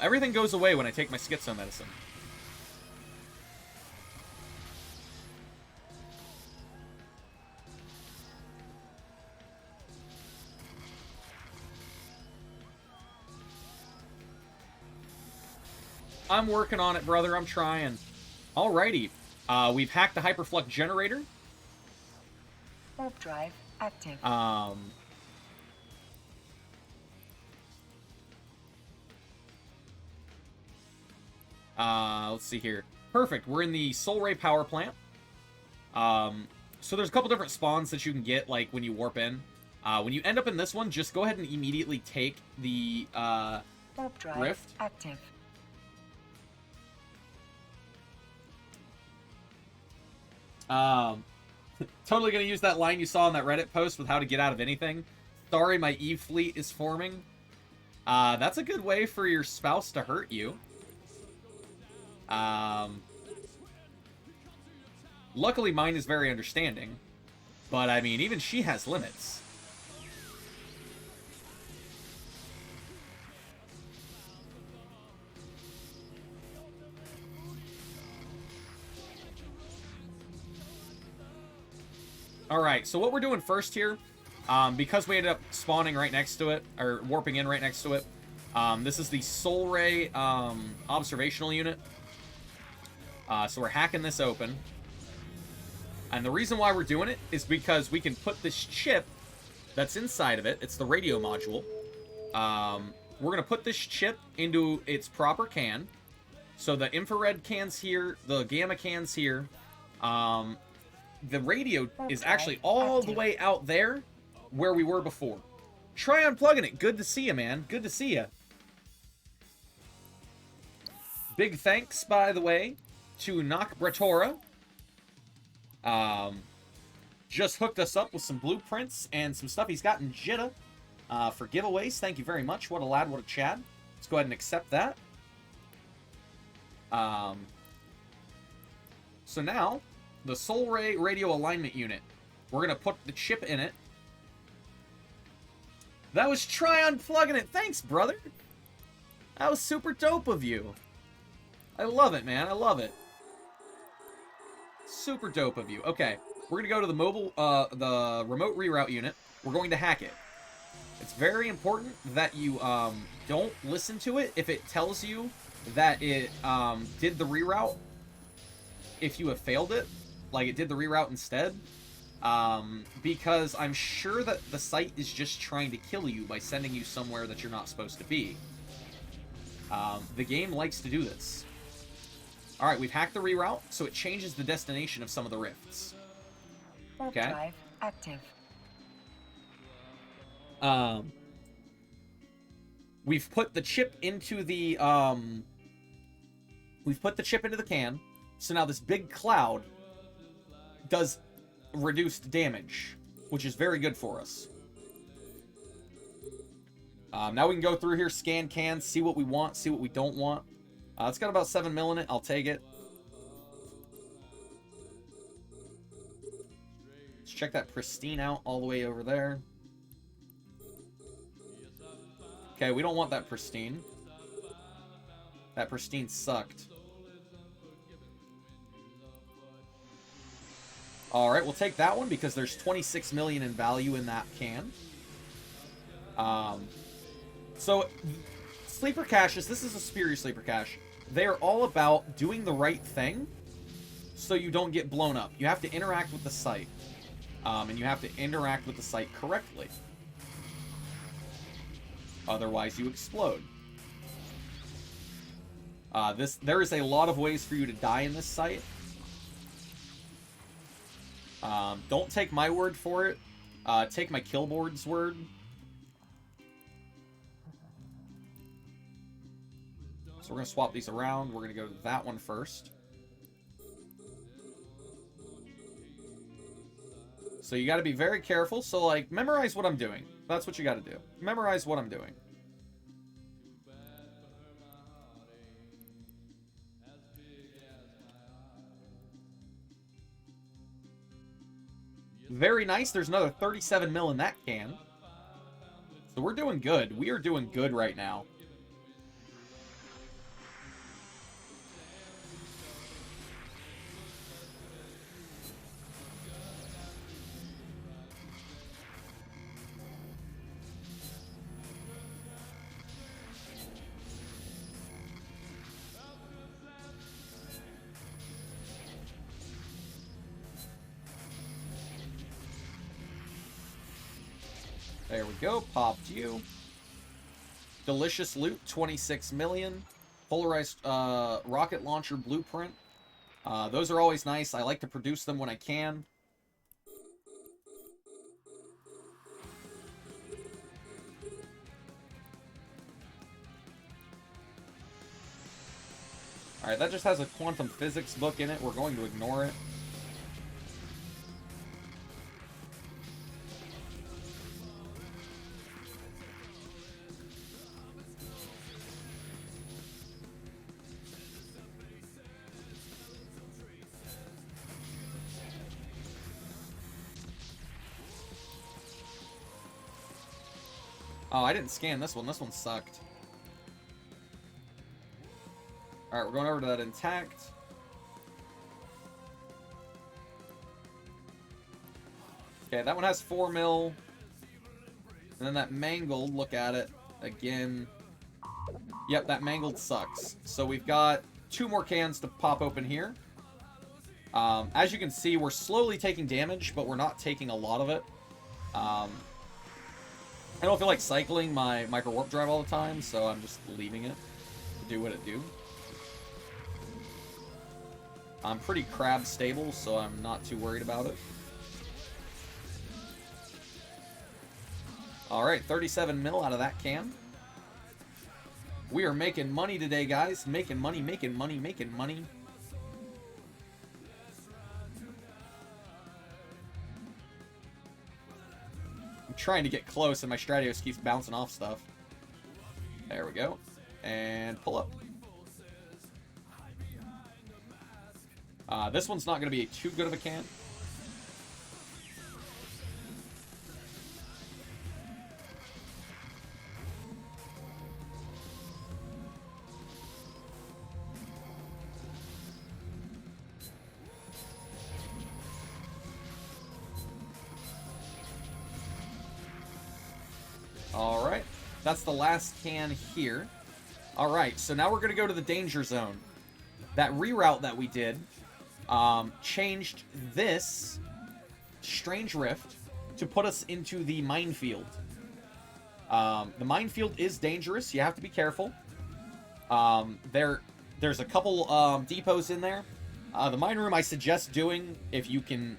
Everything goes away when I take my schizo medicine. I'm working on it, brother. I'm trying. Alrighty. We've hacked the hyperflux generator. Warp drive active. Let's see here. Perfect. We're in the Soul Ray power plant. So there's a couple different spawns that you can get, like, when you warp in. When you end up in this one, just go ahead and immediately take the, Warp drive rift. active. Totally gonna use that line you saw in that Reddit post with how to get out of anything. Sorry, my Eve fleet is forming. That's a good way for your spouse to hurt you. Luckily, mine is very understanding. But, I mean, even she has limits. Alright, so what we're doing first here, because we ended up spawning right next to it, or warping in right next to it, this is the Soul Ray observational unit. So we're hacking this open. And the reason why we're doing it is because we can put this chip that's inside of it, it's the radio module, we're going to put this chip into its proper can. So the infrared can's here, the gamma can's here, the radio is actually all the way out there where we were before. Try unplugging it. Good to see you, man. Good to see you. Big thanks, by the way, to Knock Bratora. Just hooked us up with some blueprints and some stuff he's got in Jitta for giveaways. Thank you very much. What a lad, what a Chad. Let's go ahead and accept that. So now, the Soul Ray radio alignment unit. We're going to put the chip in it. That was try unplugging it. Thanks, brother. That was super dope of you. I love it, man. I love it. Super dope of you. Okay, we're going to go to the mobile, the remote reroute unit. We're going to hack it. It's very important that you don't listen to it if it tells you that it did the reroute. If you have failed it, like it did the reroute instead, because I'm sure that the site is just trying to kill you by sending you somewhere that you're not supposed to be. The game likes to do this. Alright, we've hacked the reroute, so it changes the destination of some of the rifts. Warp drive active. We've put the chip into the, can, so now this big cloud does reduced damage, which is very good for us. Now we can go through here, scan cans, see what we want, see what we don't want. It's got about 7 mil in it. I'll take it. Let's check that pristine out all the way over there. Okay, we don't want that pristine. That pristine sucked. Alright, we'll take that one because there's 26 million in value in that can. So, sleeper caches, this is a superior sleeper cache. They are all about doing the right thing so you don't get blown up. You have to interact with the site. And you have to interact with the site correctly. Otherwise, you explode. There is a lot of ways for you to die in this site. Don't take my word for it. Take my killboard's word. So we're going to swap these around. We're going to go to that one first. So you got to be very careful. So, like, memorize what I'm doing. That's what you got to do. Memorize what I'm doing. Very nice. There's another 37 mil in that can. So we're doing good. We are doing good right now. There we go. Popped you. Delicious loot, 26 million. Polarized rocket launcher blueprint. Those are always nice. I like to produce them when I can. Alright, that just has a quantum physics book in it. We're going to ignore it. Oh, I didn't scan this one. This one sucked. Alright, we're going over to that intact. Okay, that one has 4 mil. And then that mangled, look at it. Again. Yep, that mangled sucks. So we've got 2 more cans to pop open here. As you can see, we're slowly taking damage, but we're not taking a lot of it. I don't feel like cycling my micro warp drive all the time, so I'm just leaving it to do what it do. I'm pretty crab stable, so I'm not too worried about it. Alright, 37 mil out of that can. We are making money today, guys. Making money, making money, making money. I'm trying to get close, and my Stratios keeps bouncing off stuff. There we go. And pull up. This one's not going to be too good of a can. Alright, that's the last can here. Alright, so now we're going to go to the danger zone. That reroute that we did changed this strange rift to put us into the minefield. The minefield is dangerous. You have to be careful. There's a couple depots in there. The mine room I suggest doing if you can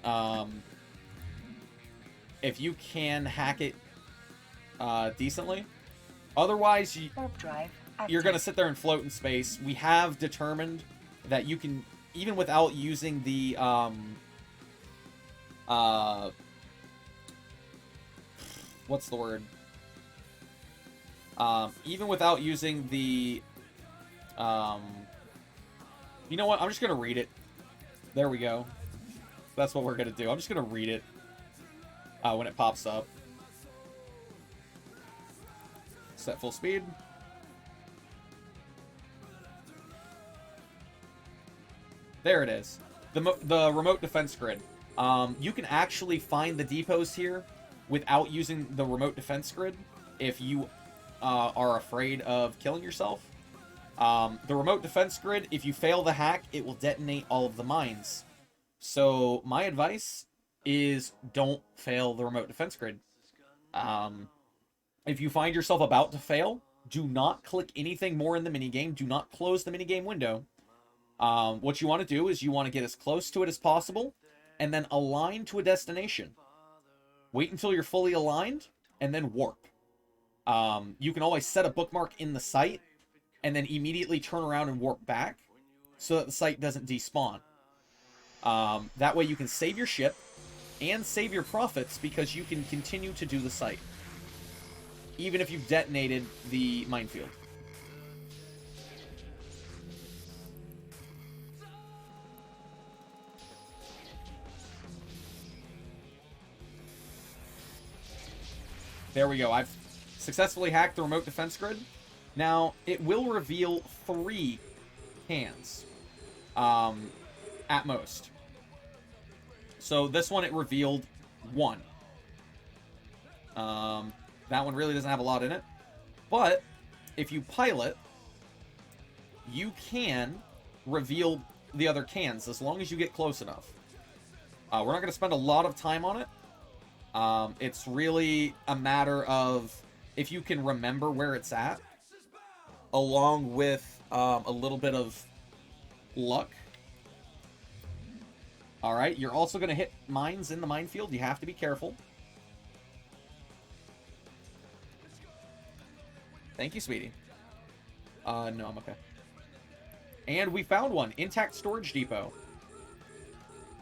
hack it decently. Otherwise, you're going to sit there and float in space. We have determined that you can, even without using the what's the word? Even without using the you know what? I'm just going to read it. There we go. That's what we're going to do. I'm just going to read it when it pops up. Set full speed. There it is. The remote defense grid. You can actually find the depots here without using the remote defense grid if you are afraid of killing yourself. The remote defense grid, if you fail the hack, it will detonate all of the mines. So my advice is don't fail the remote defense grid. If you find yourself about to fail, do not click anything more in the minigame. Do not close the minigame window. What you want to do is you want to get as close to it as possible and then align to a destination. Wait until you're fully aligned and then warp. You can always set a bookmark in the site and then immediately turn around and warp back so that the site doesn't despawn. That way you can save your ship and save your profits because you can continue to do the site, even if you've detonated the minefield. There we go. I've successfully hacked the remote defense grid. Now, it will reveal 3 cans at most. So this one, it revealed 1. That one really doesn't have a lot in it. But if you pilot, you can reveal the other cans as long as you get close enough. We're not going to spend a lot of time on it. It's really a matter of if you can remember where it's at, along with a little bit of luck. Alright, you're also going to hit mines in the minefield. You have to be careful. Thank you, sweetie. No, I'm okay. And we found one. Intact storage depot.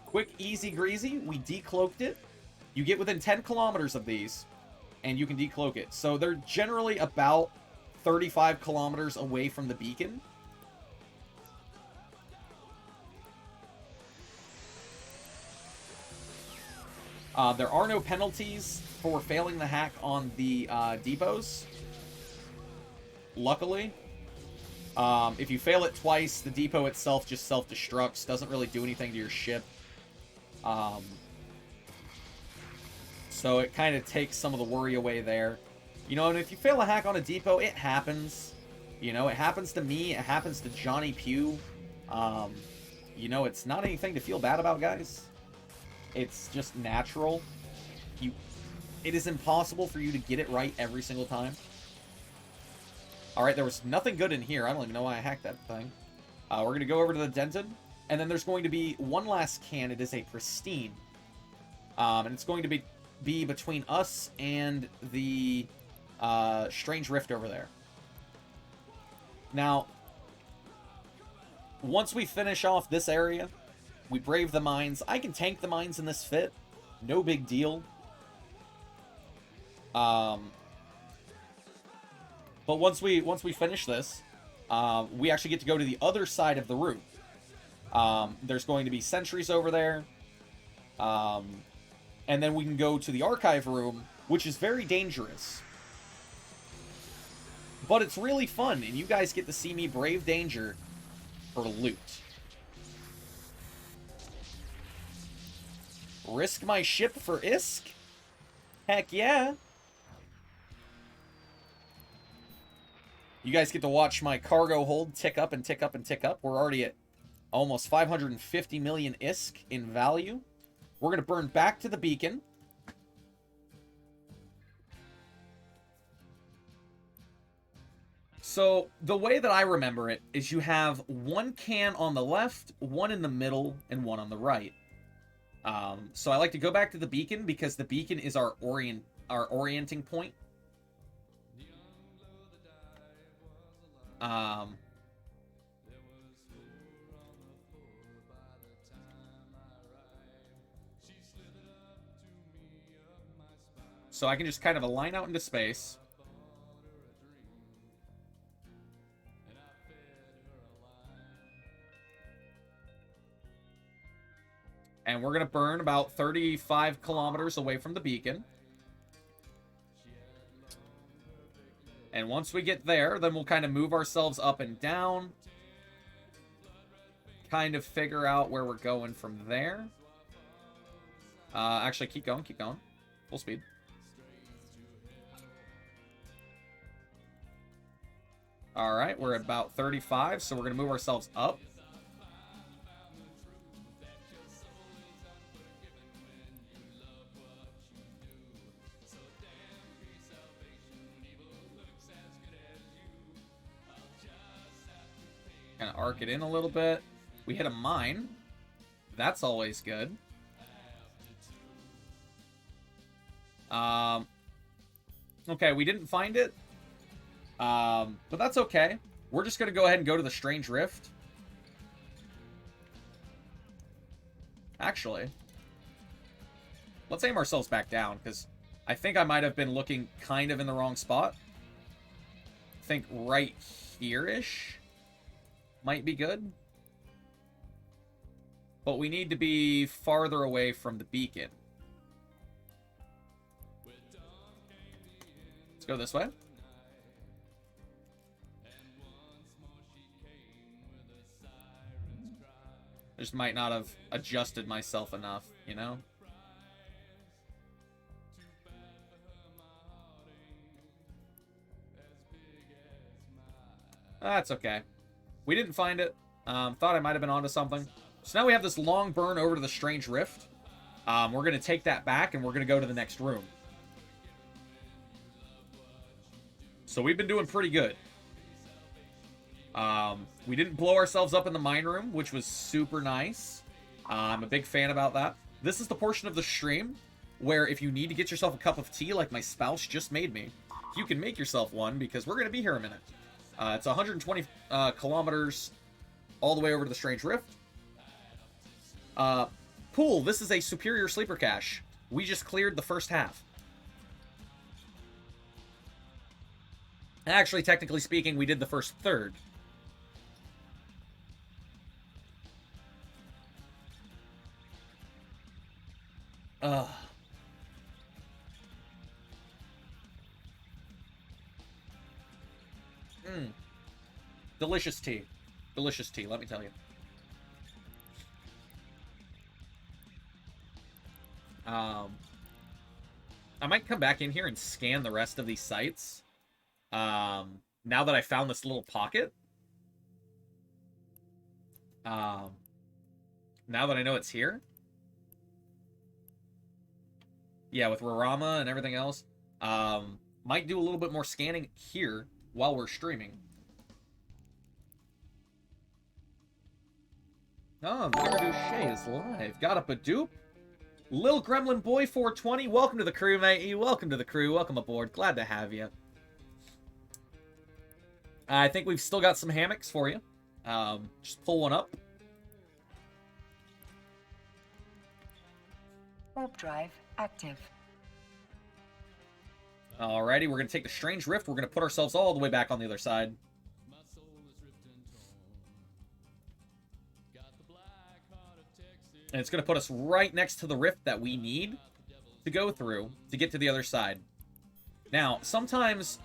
Quick, easy, greasy. We decloaked it. You get within 10 kilometers of these, and you can decloak it. So they're generally about 35 kilometers away from the beacon. There are no penalties for failing the hack on the depots. Luckily. If you fail it twice, the depot itself just self-destructs. Doesn't really do anything to your ship. So it kind of takes some of the worry away there. You know, and if you fail a hack on a depot, it happens. You know, it happens to me. It happens to Johnny Pugh. You know, it's not anything to feel bad about, guys. It's just natural. It is impossible for you to get it right every single time. Alright, there was nothing good in here. I don't even know why I hacked that thing. We're going to go over to the Denton. And then there's going to be one last can. It is a pristine. And it's going to be between us and the Strange Rift over there. Now, once we finish off this area, we brave the mines. I can tank the mines in this fit. No big deal. But once we finish this, we actually get to go to the other side of the route. There's going to be sentries over there. And then we can go to the archive room, which is very dangerous. But it's really fun, and you guys get to see me brave danger for loot. Risk my ship for ISK? Heck yeah. You guys get to watch my cargo hold tick up and tick up and tick up. We're already at almost 550 million ISK in value. We're going to burn back to the beacon. So, the way that I remember it is you have one can on the left, one in the middle, and one on the right. So I like to go back to the beacon because the beacon is our orienting point. So I can just kind of align out into space. And we're going to burn about 35 kilometers away from the beacon. And once we get there, then we'll kind of move ourselves up and down. Kind of figure out where we're going from there. Actually, keep going, keep going. Full speed. Alright, we're at about 35, so we're going to move ourselves up. Kind of arc it in a little bit. We hit a mine. That's always good. Okay, we didn't find it. But that's okay. We're just going to go ahead and go to the Strange Rift. Actually, let's aim ourselves back down, because I think I might have been looking kind of in the wrong spot. I think right here-ish might be good. But we need to be farther away from the beacon. Let's go this way. I just might not have adjusted myself enough, you know? That's okay. We didn't find it. Thought I might have been onto something. So now we have this long burn over to the Strange Rift. We're going to take that back, and we're going to go to the next room. So we've been doing pretty good. We didn't blow ourselves up in the mine room, which was super nice. I'm a big fan about that. This is the portion of the stream where if you need to get yourself a cup of tea like my spouse just made me, you can make yourself one because we're going to be here a minute. It's 120 kilometers all the way over to the Strange Rift. Pool, this is a superior sleeper cache. We just cleared the first half. Actually, technically speaking, we did the first third. Delicious tea. Delicious tea, let me tell you. I might come back in here and scan the rest of these sites. Now that I found this little pocket. Now that I know it's here. Yeah, with Rarama and everything else. Might do a little bit more scanning here while we're streaming. Oh, Verdouche is live. Got up a dupe. Lil Gremlin Boy 420, welcome to the crew, mate. Welcome to the crew. Welcome aboard. Glad to have you. I think we've still got some hammocks for you. Just pull one up. Warp drive active. Alrighty, we're going to take the Strange Rift. We're going to put ourselves all the way back on the other side. And it's going to put us right next to the rift that we need to go through to get to the other side. Now, sometimes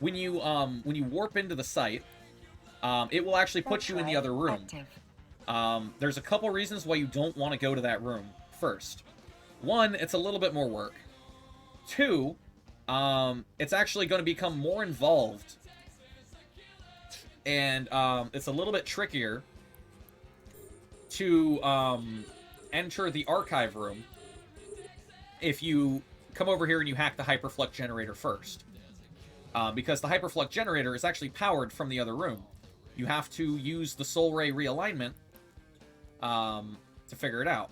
when you warp into the site, it will actually put you in the other room. There's a couple reasons why you don't want to go to that room first. One, it's a little bit more work. Two, it's actually going to become more involved. And it's a little bit trickier to enter the archive room if you come over here and you hack the hyperflux generator first. Because the hyperflux generator is actually powered from the other room. You have to use the Soul Ray realignment to figure it out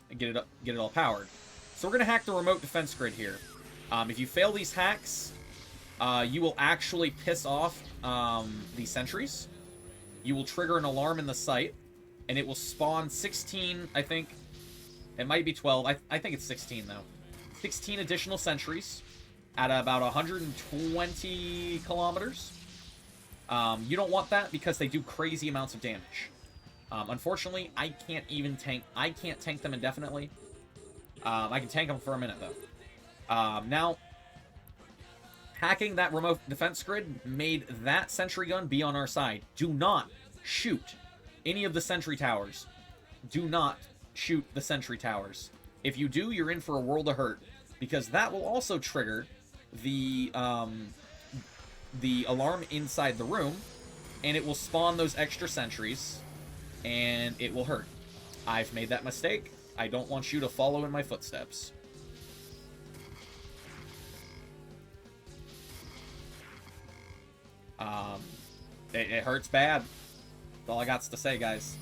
and get it all powered. So we're going to hack the remote defense grid here. If you fail these hacks, you will actually piss off the sentries. You will trigger an alarm in the site, and it will spawn 16, I think. It might be 12. I think it's 16, though. 16 additional sentries at about 120 kilometers. You don't want that because they do crazy amounts of damage. Unfortunately, I can't tank them indefinitely. I can tank them for a minute, though. Now, hacking that remote defense grid made that sentry gun be on our side. Do not shoot any of the sentry towers. Do not shoot the sentry towers. If you do, you're in for a world of hurt, because that will also trigger the alarm inside the room, and it will spawn those extra sentries, and it will hurt. I've made that mistake. I don't want you to follow in my footsteps. It hurts bad. That's all I got to say, guys.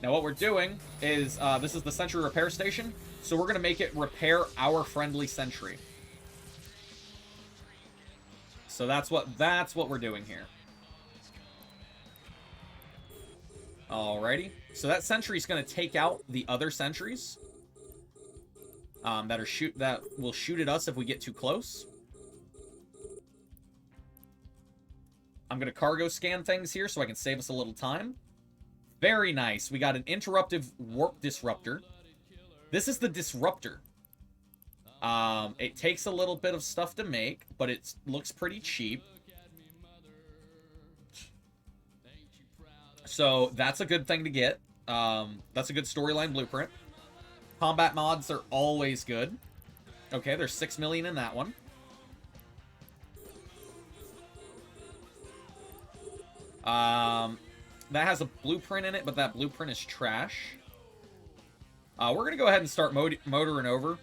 Now what we're doing is, this is the sentry repair station, so we're going to make it repair our friendly sentry. So that's what we're doing here. Alrighty. So that sentry's going to take out the other sentries that will shoot at us if we get too close. I'm going to cargo scan things here so I can save us a little time. Very nice. We got an interruptive warp disruptor. This is the disruptor. It takes a little bit of stuff to make, but it looks pretty cheap. So that's a good thing to get. That's a good storyline blueprint. Combat mods are always good. Okay, there's 6 million in that one. That has a blueprint in it, but that blueprint is trash. We're going to go ahead and start motoring over.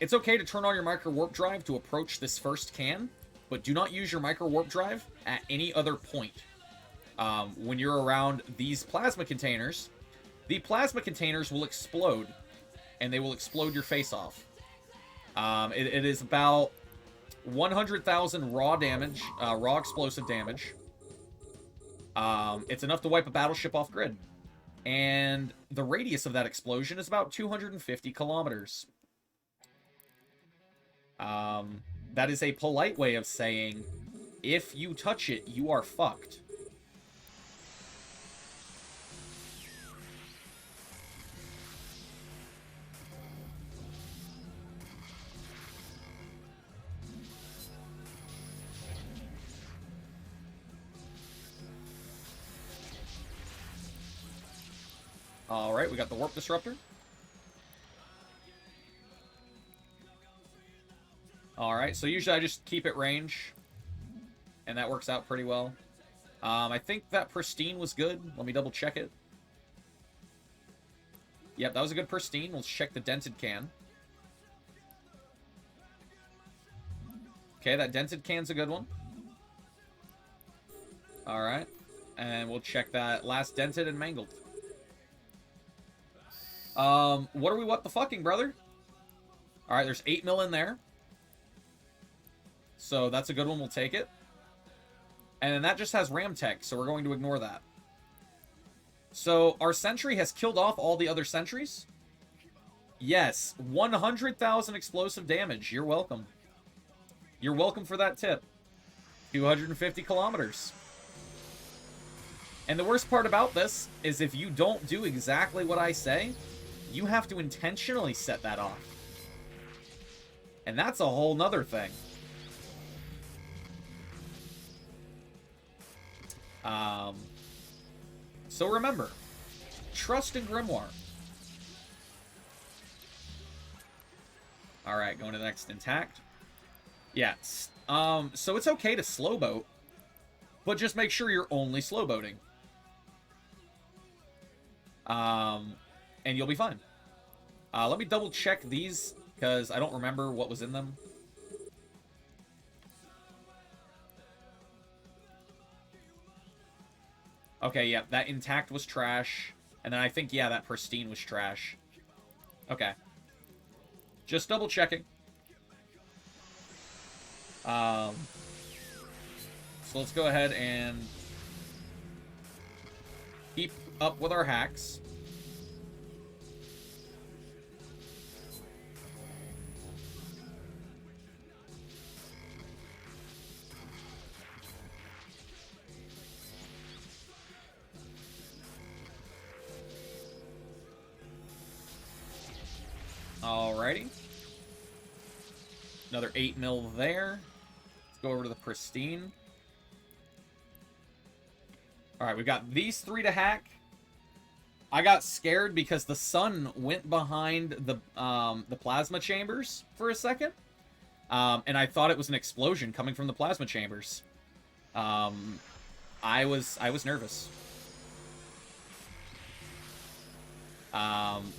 It's okay to turn on your micro warp drive to approach this first can, but do not use your micro warp drive at any other point. When you're around these plasma containers, the plasma containers will explode, and they will explode your face off. It is about 100,000 raw damage, raw explosive damage. It's enough to wipe a battleship off grid. And the radius of that explosion is about 250 kilometers. That is a polite way of saying, if you touch it, you are fucked. Alright, we got the warp disruptor. Alright, so usually I just keep it range, and that works out pretty well. I think that pristine was good. Let me double check it. Yep, that was a good pristine. Let's check the dented can. Okay, that dented can's a good one. Alright, and we'll check that last dented and mangled. What are we what the fucking, brother? Alright, there's 8 mil in there. So that's a good one, we'll take it. And then that just has ram tech, so we're going to ignore that. So our sentry has killed off all the other sentries? Yes, 100,000 explosive damage. You're welcome. You're welcome for that tip. 250 kilometers. And the worst part about this is if you don't do exactly what I say, you have to intentionally set that off. And that's a whole nother thing. So remember, trust in Grimoire. Alright, going to the next intact. Yeah, so it's okay to slow boat, but just make sure you're only slow boating. And you'll be fine. Let me double check these, because I don't remember what was in them. Okay, yeah, that intact was trash. And then I think, yeah, that pristine was trash. Okay. Just double checking. So let's go ahead and keep up with our hacks. Alrighty. Another 8 mil there. Let's go over to the pristine. Alright, we've got these 3 to hack. I got scared because the sun went behind the plasma chambers for a second. And I thought it was an explosion coming from the plasma chambers. I was nervous.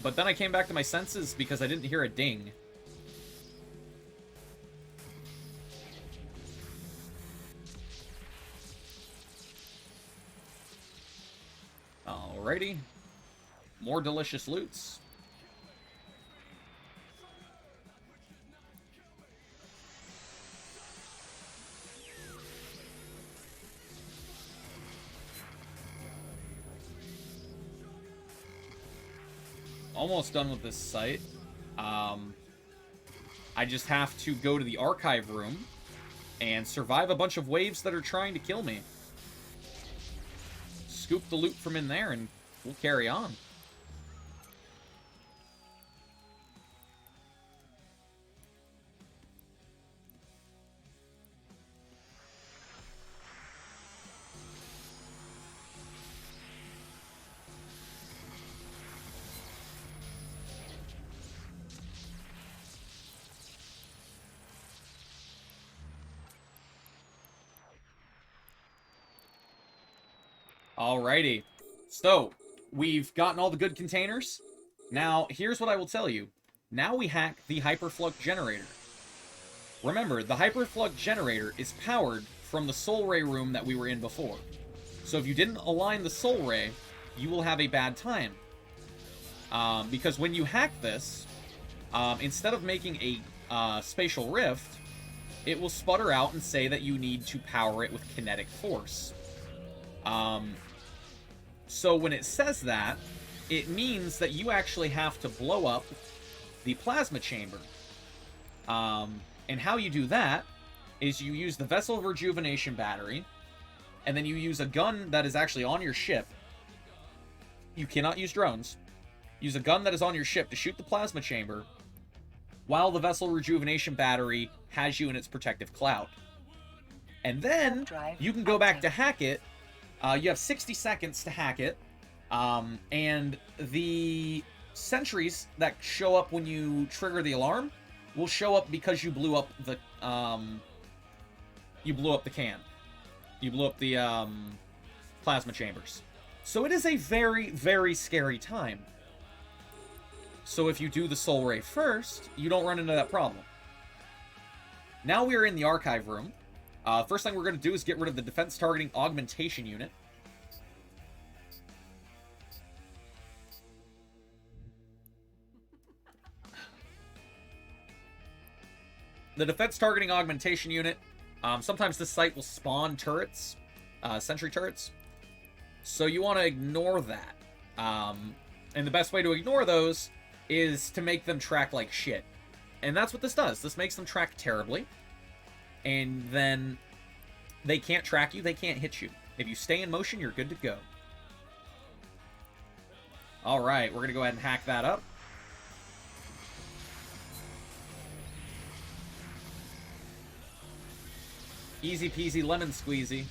But then I came back to my senses because I didn't hear a ding. Alrighty. More delicious loots. Almost done with this site. I just have to go to the archive room and survive a bunch of waves that are trying to kill me. Scoop the loot from in there and we'll carry on. Alrighty. So, we've gotten all the good containers. Now, here's what I will tell you. Now we hack the hyperflux generator. Remember, the hyperflux generator is powered from the soul ray room that we were in before. So if you didn't align the soul ray, you will have a bad time. Because when you hack this, instead of making a spatial rift, it will sputter out and say that you need to power it with kinetic force. So when it says that, it means that you actually have to blow up the plasma chamber. And how you do that is you use the vessel rejuvenation battery, and then you use a gun that is actually on your ship. You cannot use drones. Use a gun that is on your ship to shoot the plasma chamber, while the vessel rejuvenation battery has you in its protective cloud. And then you can go back to hack it. You have 60 seconds to hack it. And the sentries that show up when you trigger the alarm will show up because you blew up the can. You blew up the plasma chambers. So it is a very, very scary time. So if you do the soul ray first, you don't run into that problem. Now we are in the archive room. First thing we're going to do is get rid of the defense targeting augmentation unit. The defense targeting augmentation unit, sometimes this site will spawn turrets, sentry turrets. So you want to ignore that. And the best way to ignore those is to make them track like shit. And that's what this does. This makes them track terribly. And then they can't track you, they can't hit you. If you stay in motion, you're good to go. Alright, we're going to go ahead and hack that up. Easy peasy lemon squeezy.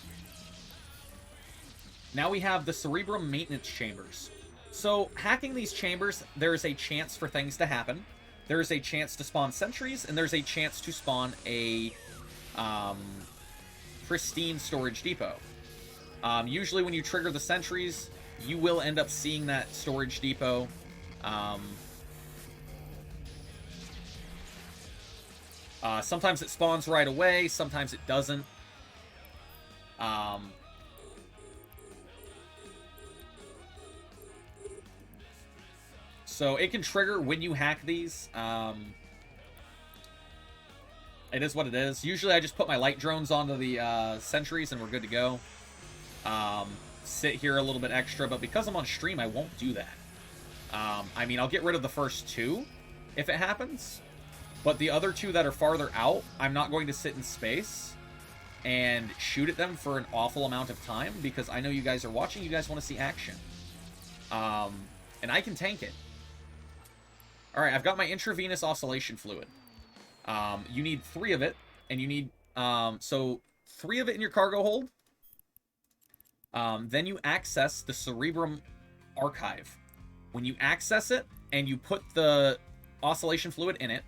Now we have the Cerebrum maintenance chambers. So, hacking these chambers, there is a chance for things to happen. There is a chance to spawn sentries, and there's a chance to spawn a pristine storage depot. Usually when you trigger the sentries, you will end up seeing that storage depot. Sometimes it spawns right away, sometimes it doesn't. So it can trigger when you hack these. It is what it is. Usually I just put my light drones onto the sentries and we're good to go. Sit here a little bit extra, but because I'm on stream, I won't do that. I mean, I'll get rid of the first two if it happens. But the other two that are farther out, I'm not going to sit in space and shoot at them for an awful amount of time because I know you guys are watching, you guys want to see action. And I can tank it. Alright, I've got my intravenous oscillation fluid. You need 3 of it, and you need, so 3 of it in your cargo hold. Then you access the Cerebrum archive. When you access it, and you put the oscillation fluid in it,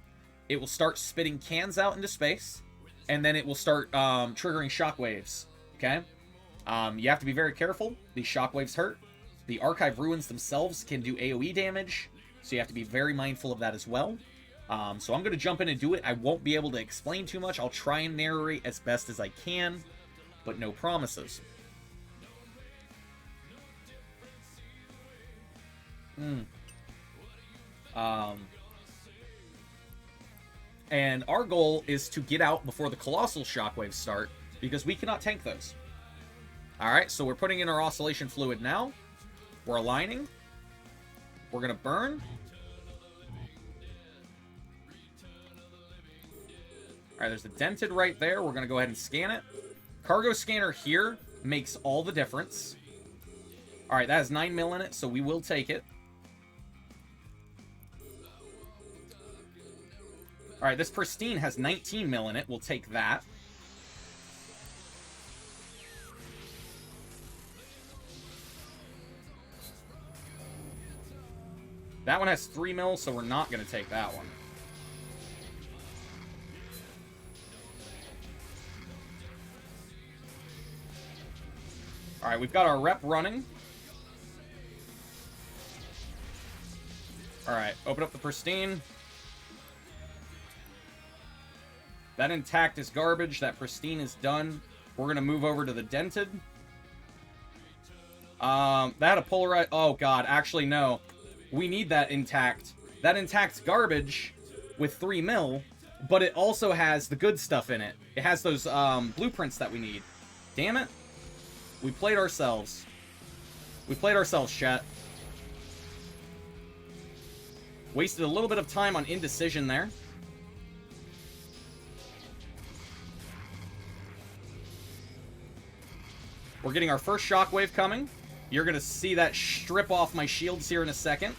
it will start spitting cans out into space, and then it will start triggering shockwaves, okay? You have to be very careful. These shockwaves hurt. The archive ruins themselves can do AoE damage, so you have to be very mindful of that as well. So I'm going to jump in and do it. I won't be able to explain too much. I'll try and narrate as best as I can, but no promises. And our goal is to get out before the colossal shockwaves start, because we cannot tank those. Alright, so we're putting in our oscillation fluid now. We're aligning. We're going to burn. Alright, there's the dented right there. We're going to go ahead and scan it. Cargo scanner here makes all the difference. Alright, that has 9 mil in it, so we will take it. Alright, this pristine has 19 mil in it. We'll take that. That one has 3 mil, so we're not going to take that one. Alright, we've got our rep running. Alright, open up the pristine. That intact is garbage. That pristine is done. We're going to move over to the dented. That had a polarize... Oh, God. Actually, no. We need that intact. That intact's garbage with 3 mil, but it also has the good stuff in it. It has those blueprints that we need. Damn it. We played ourselves. We played ourselves, chat. Wasted a little bit of time on indecision there. We're getting our first shockwave coming. You're going to see that strip off my shields here in a second.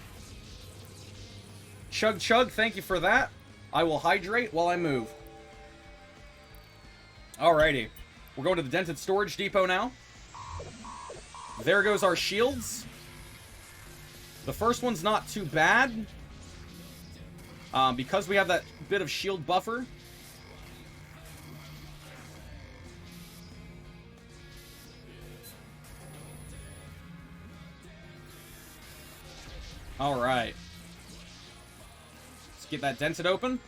Chug Chug, thank you for that. I will hydrate while I move. Alrighty. We're going to the dented storage depot now. There goes our shields. The first one's not too bad. Because we have that bit of shield buffer. Alright. Let's get that dented open.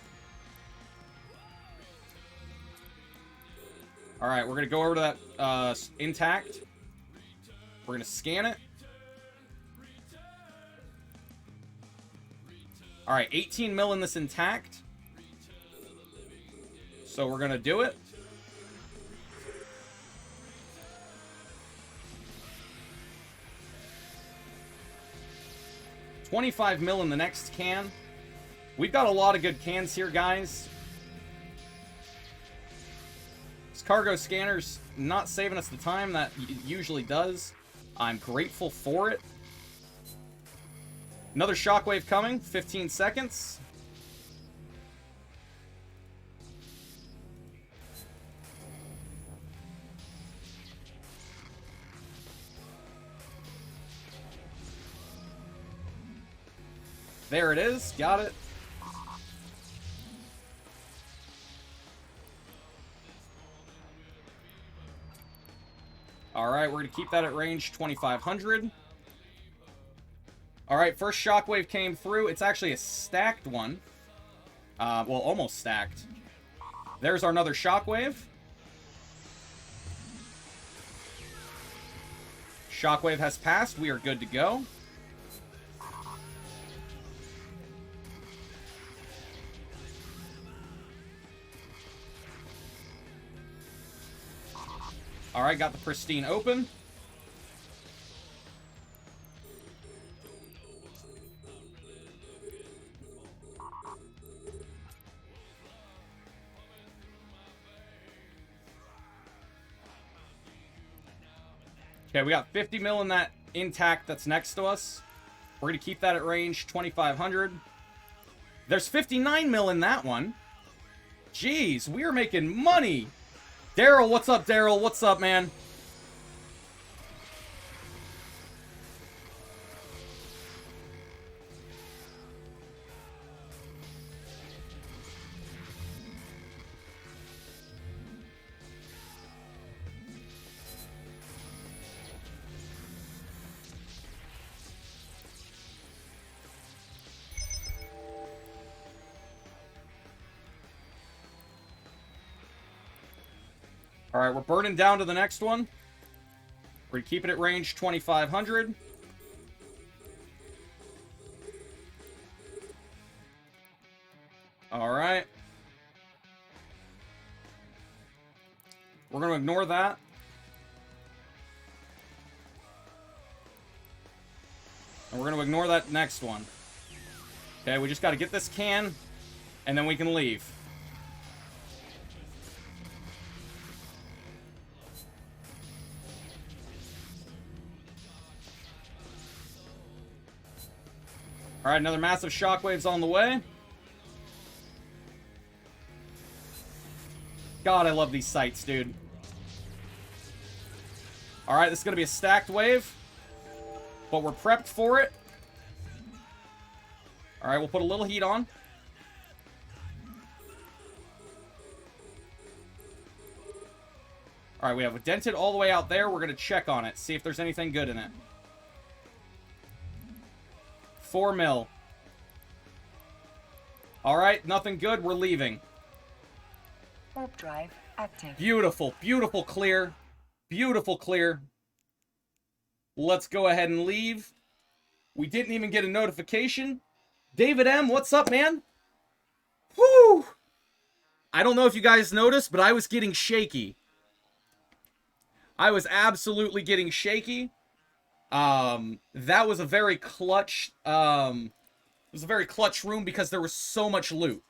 Alright, we're going to go over to that intact. We're going to scan it. Alright, 18 mil in this intact. So we're going to do it. $25 mil in the next can. We've got a lot of good cans here, guys. This cargo scanner's not saving us the time that it usually does. I'm grateful for it. Another shockwave coming. 15 seconds. There it is. Got it. Alright, we're going to keep that at range 2500. Alright, first shockwave came through. It's actually a stacked one. Well, almost stacked. There's our another shockwave. Shockwave has passed. We are good to go. Alright, got the pristine open. Okay, we got 50 mil in that intact that's next to us. We're going to keep that at range 2500. There's 59 mil in that one. Jeez, we are making money. Daryl, what's up, Daryl? What's up, man? Alright, we're burning down to the next one. We're going to keep it at range 2500. Alright. We're going to ignore that. And we're going to ignore that next one. Okay, we just got to get this can, and then we can leave. Alright, another massive shockwave's on the way. God, I love these sights, dude. Alright, this is going to be a stacked wave. But we're prepped for it. Alright, we'll put a little heat on. Alright, we have a dented all the way out there. We're going to check on it. See if there's anything good in it. 4 mil. Alright, nothing good. We're leaving. Warp drive active. Beautiful. Beautiful clear. Beautiful clear. Let's go ahead and leave. We didn't even get a notification. David M., what's up, man? Whew! I don't know if you guys noticed, but I was getting shaky. I was absolutely getting shaky. That was a very clutch, it was a very clutch room because there was so much loot.